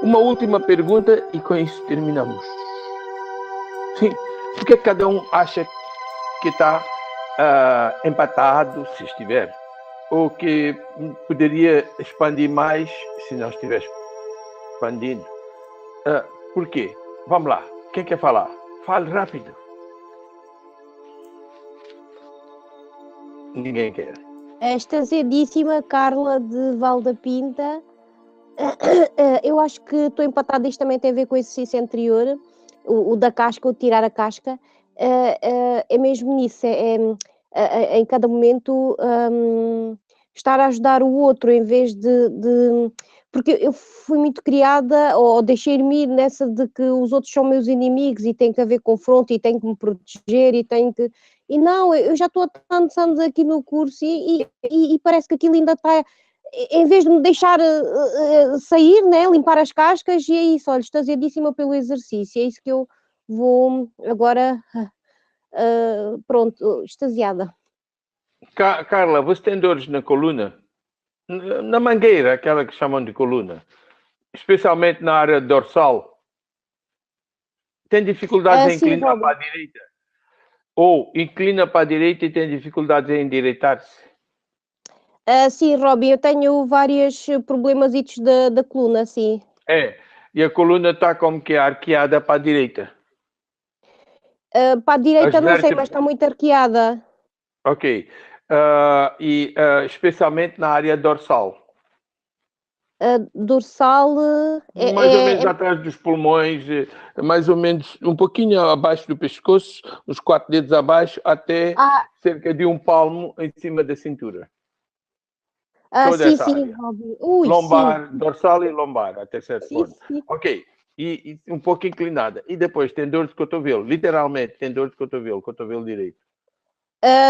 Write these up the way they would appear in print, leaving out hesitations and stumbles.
Uma última pergunta e com isso terminamos. Sim, por que cada um acha que está empatado, se estiver, ou que poderia expandir mais se não estiver expandindo? Por quê? Vamos lá. Quem quer falar? Fale rápido. Ninguém quer. Esta cedíssima Carla de Valdapinta. Eu acho que estou empatada. Isto também tem a ver com o exercício anterior, o da casca, o de tirar a casca. É mesmo nisso, em cada momento estar a ajudar o outro em vez de. Porque eu fui muito criada, ou deixei-me ir nessa de que os outros são meus inimigos e tem que haver confronto e tenho que me proteger e tenho que. E não, eu já estou há tantos anos aqui no curso e parece que aquilo ainda está. Em vez de me deixar sair, né, limpar as cascas, e é isso, olha, extasiadíssima pelo exercício, é isso que eu vou agora, pronto, extasiada. Carla, você tem dores na coluna? Na mangueira, aquela que chamam de coluna, especialmente na área dorsal. Tem dificuldades em inclinar para a direita? Ou inclina para a direita e tem dificuldades em endireitar-se? Sim, Robin, eu tenho vários problemas da coluna, sim. E a coluna está como que arqueada para a direita? Para a direita não sei, mas está muito arqueada. Ok. Especialmente na área dorsal? Dorsal... mais ou menos atrás dos pulmões, mais ou menos um pouquinho abaixo do pescoço, uns 4 dedos abaixo, até cerca de um palmo em cima da cintura. Toda essa área. Robin. Lombar, sim. Dorsal e lombar, até certo ponto. Sim. Ok. E um pouco inclinada. E depois tem dor de cotovelo, literalmente tem dor de cotovelo direito.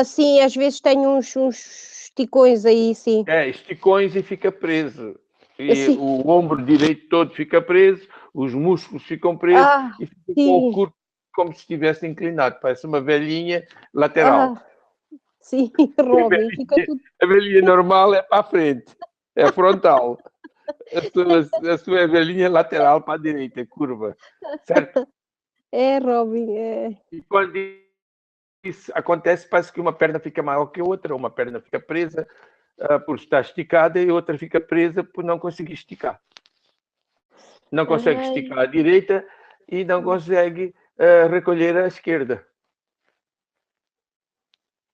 Sim, às vezes tenho uns esticões aí, sim. Esticões e fica preso. E o ombro direito todo fica preso, os músculos ficam presos e fica com o corpo como se estivesse inclinado. Parece uma velhinha lateral. Sim, Robin, fica tudo... A velhinha normal é para a frente, é frontal. A sua velhinha lateral para a direita, curva. Certo? Robin, E quando isso acontece, parece que uma perna fica maior que a outra, uma perna fica presa por estar esticada e outra fica presa por não conseguir esticar. Não consegue esticar a direita e não consegue recolher a esquerda.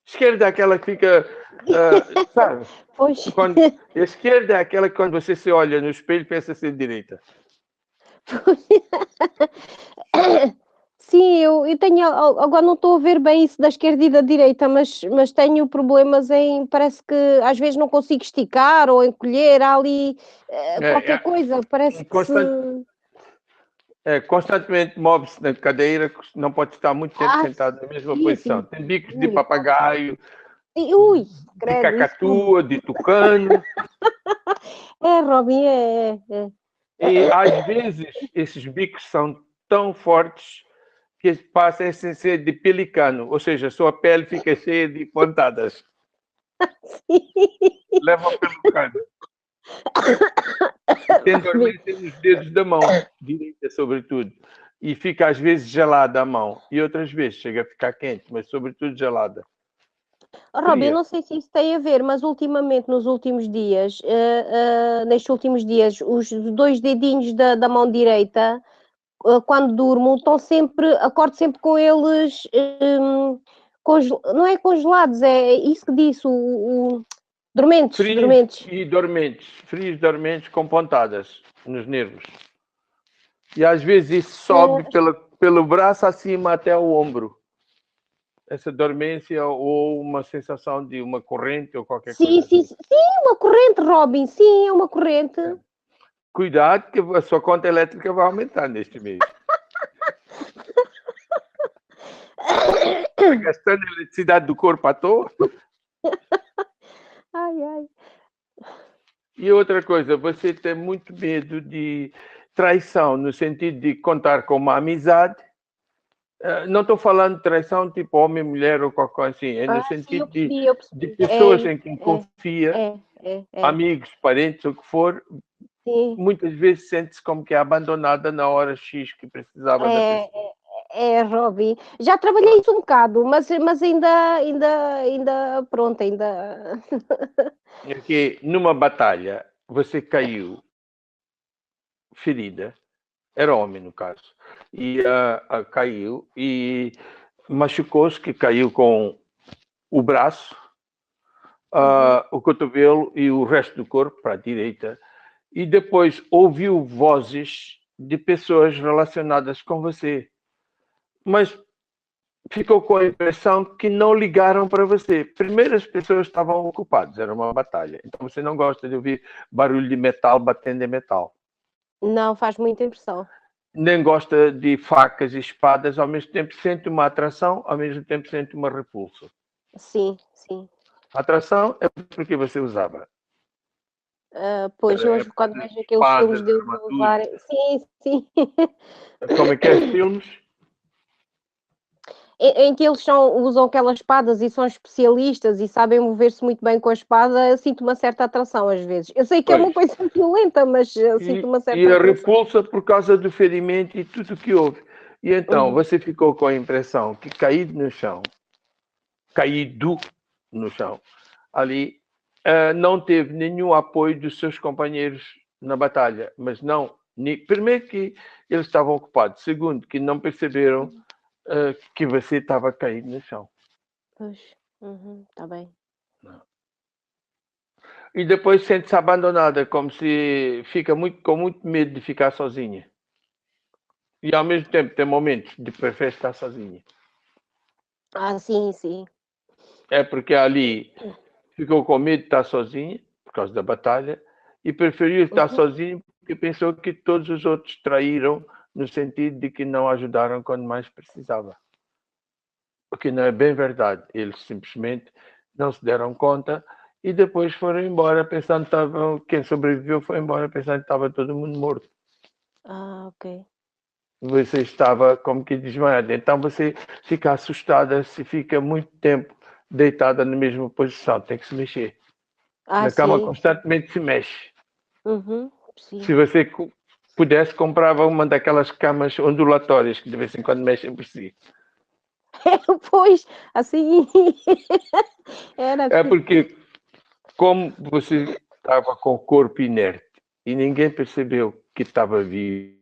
Esquerda é aquela que fica, sabe? A esquerda é aquela que quando você se olha no espelho pensa ser direita. Sim, eu tenho, agora não estou a ver bem isso da esquerda e da direita, mas tenho problemas parece que às vezes não consigo esticar ou encolher, há ali qualquer coisa, parece que constantemente move-se na cadeira, não pode estar muito tempo sentado na mesma posição. Tem bicos de papagaio, de cacatua, de tucano. Robin, E às vezes esses bicos são tão fortes que passam a ser de pelicano, ou seja, a sua pele fica cheia de pontadas. Leva pelo cano. Tem dormência nos dedos da mão, direita sobretudo. E fica às vezes gelada a mão. E outras vezes chega a ficar quente, mas sobretudo gelada. Robin, eu não sei se isso tem a ver, mas ultimamente, nestes últimos dias, os 2 dedinhos da mão direita, quando durmo, acordo sempre com eles, não é congelados, é isso que disse, dormentes. Frios dormentes com pontadas nos nervos. E às vezes isso sobe pelo braço acima até o ombro. Essa dormência ou uma sensação de uma corrente ou qualquer coisa. Sim, uma corrente, Robin, sim, é uma corrente. Cuidado que a sua conta elétrica vai aumentar neste mês. Está gastando a eletricidade do corpo à toa? Ai. E outra coisa, você tem muito medo de traição, no sentido de contar com uma amizade. Não estou falando de traição tipo homem, mulher ou qualquer coisa assim. É no sentido de pessoas em quem confia, amigos, parentes, o que for, sim. muitas vezes sente-se como que é abandonada na hora X que precisava da pessoa. Robbie. Já trabalhei isso um bocado, mas pronto, ainda. É que numa batalha você caiu ferida, era homem no caso, e caiu e machucou-se, que caiu com o braço, o cotovelo e o resto do corpo para a direita, e depois ouviu vozes de pessoas relacionadas com você, mas ficou com a impressão que não ligaram para você. Primeiro as pessoas estavam ocupadas, era uma batalha, então você não gosta de ouvir barulho de metal batendo em metal. Não, faz muita impressão. Nem gosta de facas e espadas, ao mesmo tempo sente uma atração, ao mesmo tempo sente uma repulsa. Sim, sim. A atração é porque você usava. Pois, hoje, quando vejo aqueles filmes Espadas, deles a armaduras. usar. Sim, sim. Como é que é filmes? Em que eles usam aquelas espadas e são especialistas e sabem mover-se muito bem com a espada, sinto uma certa atração às vezes. Eu sei que é uma Pois. coisa violenta, mas sinto uma E certa a atração. repulsa por causa do ferimento e tudo que houve. E então você ficou com a impressão que caído no chão, ali, não teve nenhum apoio dos seus companheiros na batalha. Mas não, primeiro que eles estavam ocupados, segundo que não perceberam que você estava caído no chão. Pois, está bem. Não. E depois sente-se abandonada, como se fica com muito medo de ficar sozinha. E ao mesmo tempo tem momentos de prefere estar sozinha. Sim, sim. É porque ali ficou com medo de estar sozinha, por causa da batalha, e preferiu estar sozinho porque pensou que todos os outros traíram, no sentido de que não ajudaram quando mais precisava. O que não é bem verdade. Eles simplesmente não se deram conta e depois foram embora pensando que estavam. Quem sobreviveu foi embora pensando que estava todo mundo morto. Ok. Você estava como que desmaiada. Então você fica assustada se fica muito tempo deitada na mesma posição. Tem que se mexer. Na cama Sim. constantemente se mexe. Sim. Se você pudesse, comprava uma daquelas camas ondulatórias que de vez em quando mexem por si. Pois, assim. Era. É porque, como você estava com o corpo inerte e ninguém percebeu que estava viva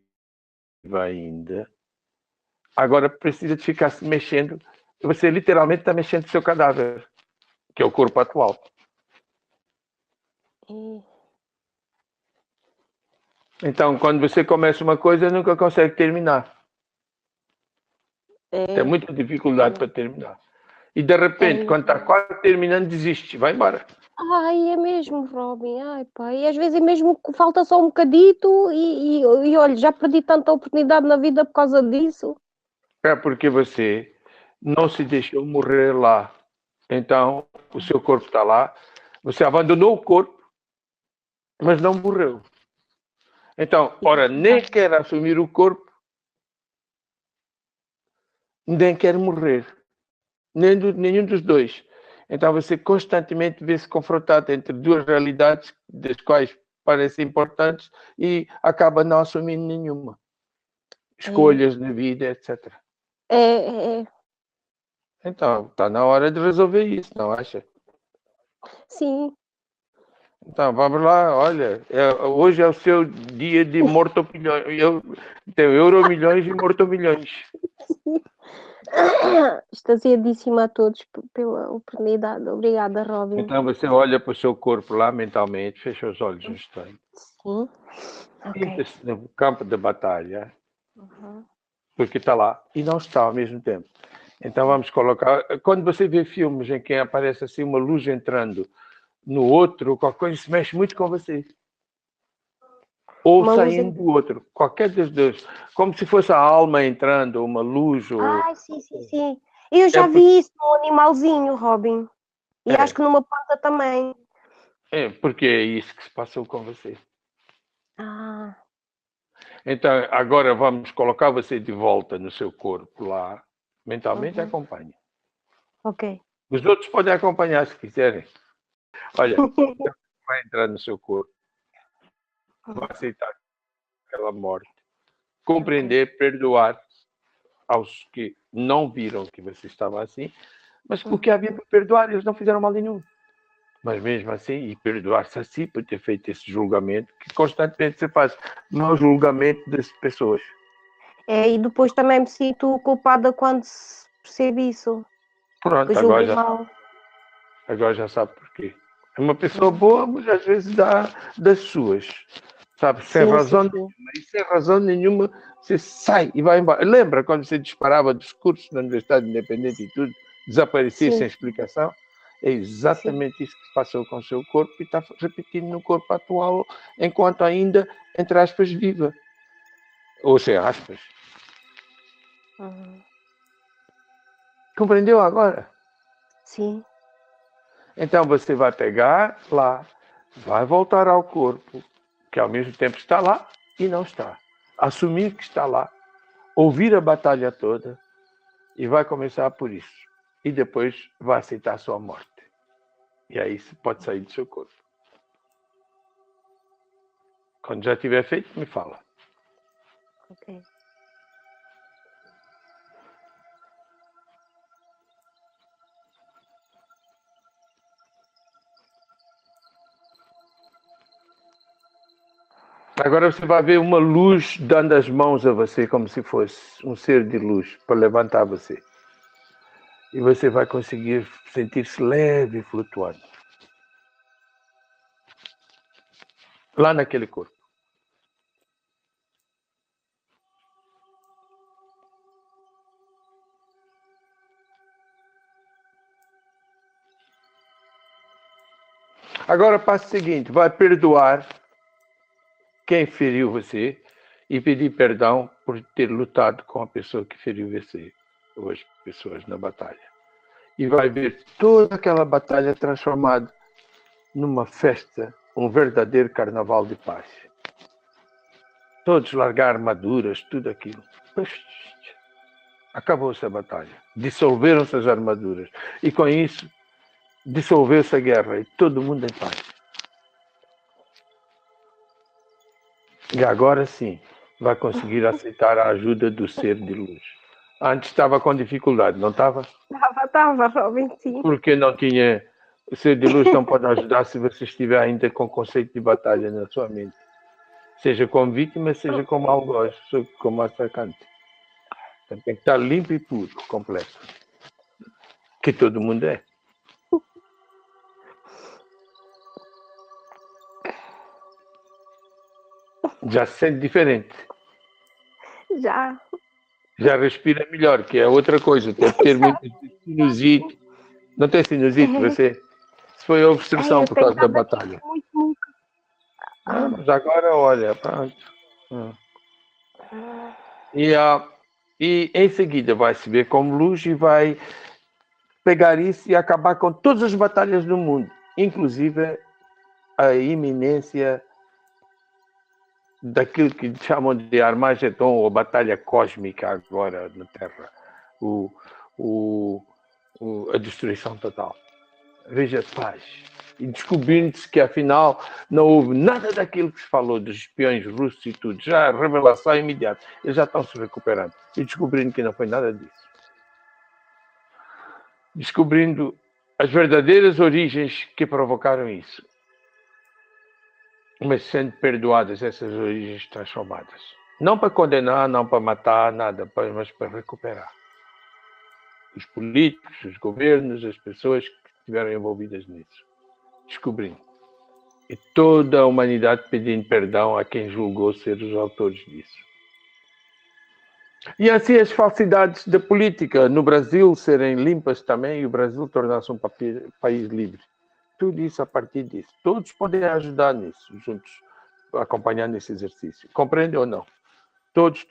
ainda, agora precisa de ficar se mexendo. Você literalmente está mexendo o seu cadáver, que é o corpo atual. Então, quando você começa uma coisa, nunca consegue terminar. Tem muita dificuldade para terminar. E de repente, quando está quase terminando, desiste, vai embora. Ai, é mesmo, Robin. Ai, pá. E às vezes é mesmo que falta só um bocadito e olha, já perdi tanta oportunidade na vida por causa disso. É porque você não se deixou morrer lá. Então, o seu corpo está lá. Você abandonou o corpo, mas não morreu. Então, ora, nem quer assumir o corpo, nem quer morrer. Nenhum dos dois. Então, você constantemente vê-se confrontado entre duas realidades, das quais parecem importantes, e acaba não assumindo nenhuma. Escolhas na vida, etc. É. Então, está na hora de resolver isso, não acha? Sim. Então, vamos lá, olha, hoje é o seu dia de morto-milhões. Tem euro-milhões e morto-milhões. Extasiadíssima a todos pela oportunidade. Obrigada, Robin. Então você olha para o seu corpo lá mentalmente, fecha os olhos um instante. Sim. Sinta-se no campo de batalha, porque está lá e não está ao mesmo tempo. Então vamos colocar. Quando você vê filmes em que aparece assim uma luz entrando no outro, qualquer coisa se mexe muito com você. Ou Uma luz. saindo do outro, qualquer dos dois. Como se fosse a alma entrando, uma luz. Ou... Sim. Eu já vi isso num animalzinho, Robin. E acho que numa planta também. É, porque é isso que se passou com você. Ah. Então, agora vamos colocar você de volta no seu corpo lá. Mentalmente acompanhe. Ok. Os outros podem acompanhar se quiserem. Olha, vai entrar no seu corpo. vai aceitar aquela morte, compreender, perdoar aos que não viram que você estava assim, mas o que havia para perdoar, eles não fizeram mal nenhum. Mas mesmo assim, e perdoar-se assim por ter feito esse julgamento, que constantemente se faz mau julgamento das pessoas. E depois também me sinto culpada quando se percebe isso. Pronto, Que julgo mal. agora já sabe porquê. É uma pessoa boa, mas às vezes dá das suas. Sabe, sem razão nenhuma. E sem razão nenhuma, você sai e vai embora. Lembra quando você disparava discursos na Universidade Independente e tudo, desaparecia sem explicação? É exatamente isso que passou com o seu corpo e está repetindo no corpo atual, enquanto ainda, entre aspas, viva. Ou sem aspas. Compreendeu agora? Sim. Então você vai pegar lá, vai voltar ao corpo, que ao mesmo tempo está lá e não está. Assumir que está lá, ouvir a batalha toda e vai começar por isso. E depois vai aceitar a sua morte. E aí você pode sair do seu corpo. Quando já tiver feito, me fala. Ok. Agora você vai ver uma luz dando as mãos a você, como se fosse um ser de luz, para levantar você. E você vai conseguir sentir-se leve e flutuando. Lá naquele corpo. Agora, passo seguinte, vai perdoar quem feriu você e pedir perdão por ter lutado com a pessoa que feriu você, ou as pessoas na batalha. E vai ver toda aquela batalha transformada numa festa, um verdadeiro carnaval de paz. Todos largar armaduras, tudo aquilo. Acabou-se a batalha. Dissolveram-se as armaduras. E com isso, dissolveu-se a guerra e todo mundo em paz. E agora sim, vai conseguir aceitar a ajuda do ser de luz. Antes estava com dificuldade, não estava? Estava, Robin, sim. Porque não tinha... O ser de luz não pode ajudar se você estiver ainda com o conceito de batalha na sua mente. Seja como vítima, seja como algoz, como atacante. Então, tem que estar limpo e puro, completo. Que todo mundo é. Já se sente diferente. Já. Já respira melhor, que é outra coisa. Tem que ter muita sinusite. Não tem sinusite, você? Isso foi a obstrução por causa da batalha. Muito. Mas agora, olha, pronto. E em seguida vai se ver como luz e vai pegar isso e acabar com todas as batalhas do mundo, inclusive a iminência daquilo que chamam de Armagedon, ou batalha cósmica agora na Terra, a destruição total. Veja paz. E descobrindo-se que afinal não houve nada daquilo que se falou dos espiões russos e tudo, já a revelação é imediata, eles já estão se recuperando e descobrindo que não foi nada disso. Descobrindo as verdadeiras origens que provocaram isso, mas sendo perdoadas essas origens transformadas. Não para condenar, não para matar, nada, mas para recuperar. Os políticos, os governos, as pessoas que estiveram envolvidas nisso. Descobrindo. E toda a humanidade pedindo perdão a quem julgou ser os autores disso. E assim as falsidades da política no Brasil serem limpas também e o Brasil tornar-se um país livre. Tudo isso a partir disso. Todos podem ajudar nisso, juntos, acompanhando esse exercício. Compreende ou não? Todos.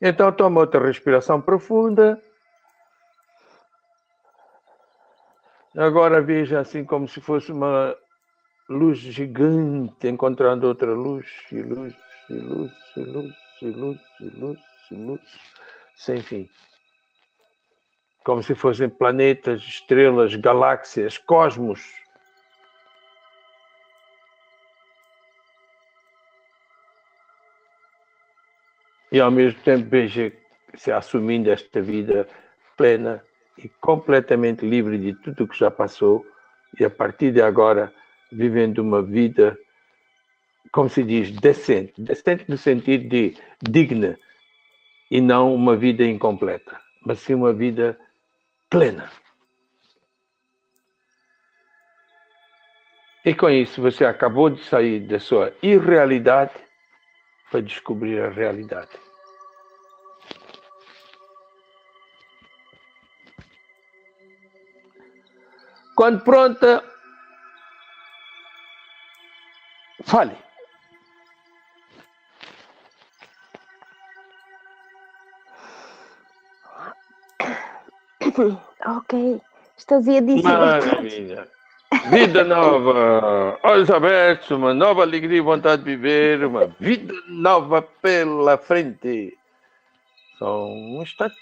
Então, toma outra respiração profunda. Agora veja assim como se fosse uma luz gigante encontrando outra luz, e luz, e luz, e luz, e luz, e luz, e luz, sem fim. Como se fossem planetas, estrelas, galáxias, cosmos. e ao mesmo tempo veja se assumindo esta vida plena e completamente livre de tudo o que já passou e a partir de agora vivendo uma vida, como se diz, decente no sentido de digna e não uma vida incompleta, mas sim uma vida plena. E com isso você acabou de sair da sua irrealidade para descobrir a realidade. Quando pronta, fale. Ok, extasiadíssima. Maravilha. Vida nova, olhos abertos, uma nova alegria e vontade de viver, uma vida nova pela frente. Só um instante.